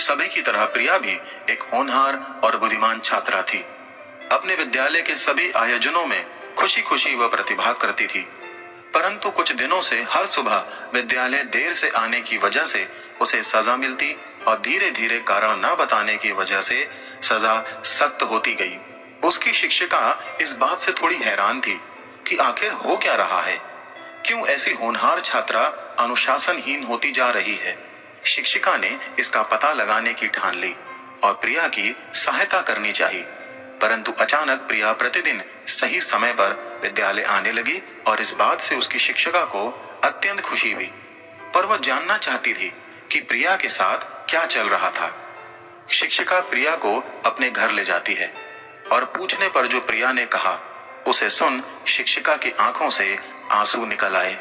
सभी की तरह प्रिया भी एक होनहार और बुद्धिमान छात्रा थी। अपने विद्यालय के सभी आयोजनों में खुशी खुशी वह प्रतिभाग करती थी, परंतु कुछ दिनों से हर सुबह विद्यालय देर से आने की वजह से उसे सजा मिलती और धीरे धीरे कारण न बताने की वजह से सजा सख्त होती गई। उसकी शिक्षिका इस बात से थोड़ी हैरान थी कि आखिर हो क्या रहा है, क्यों ऐसी होनहार छात्रा अनुशासनहीन होती जा रही है। शिक्षिका ने इसका पता लगाने की ठान ली और प्रिया की सहायता करनी चाहिए। परंतु अचानक प्रिया प्रतिदिन सही समय पर विद्यालय आने लगी और इस बात से उसकी शिक्षिका को अत्यंत खुशी हुई। पर वह जानना चाहती थी कि प्रिया के साथ क्या चल रहा था। शिक्षिका प्रिया को अपने घर ले जाती है और पूछने पर जो प्रिया ने कहा उसे सुन शिक्षिका की आंखों से आंसू निकल आए।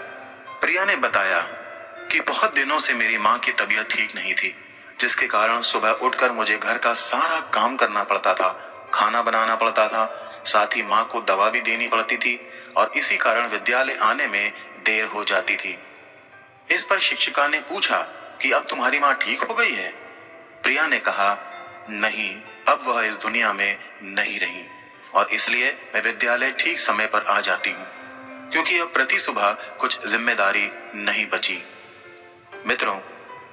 प्रिया ने बताया कि बहुत दिनों से मेरी माँ की तबीयत ठीक नहीं थी, जिसके कारण सुबह उठकर मुझे घर का सारा काम करना पड़ता था, खाना बनाना पड़ता था, साथ ही माँ को दवा भी देनी पड़ती थी और इसी कारण विद्यालय आने में देर हो जाती थी। इस पर शिक्षिका ने पूछा कि अब तुम्हारी माँ ठीक हो गई है? प्रिया ने कहा, नहीं, अब वह इस दुनिया में नहीं रही और इसलिए मैं विद्यालय ठीक समय पर आ जाती हूँ, क्योंकि अब प्रति सुबह कुछ जिम्मेदारी नहीं बची। मित्रों,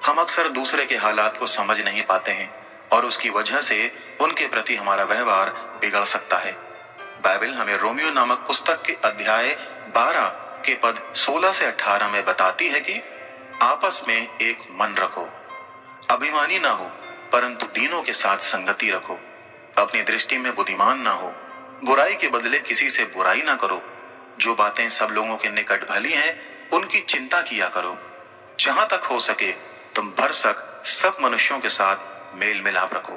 हम अक्सर दूसरे के हालात को समझ नहीं पाते हैं और उसकी वजह से उनके प्रति हमारा व्यवहार बिगड़ सकता है। बाइबल हमें रोमियो नामक पुस्तक के अध्याय 12 के पद 16 से 18 में बताती है कि आपस में एक मन रखो, अभिमानी ना हो, परंतु दीनों के साथ संगति रखो, अपनी दृष्टि में बुद्धिमान ना हो, बुराई के बदले किसी से बुराई ना करो, जो बातें सब लोगों के निकट भली हैं उनकी चिंता किया करो। जहां तक हो सके तुम भरसक सब मनुष्यों के साथ मेल मिलाप रखो।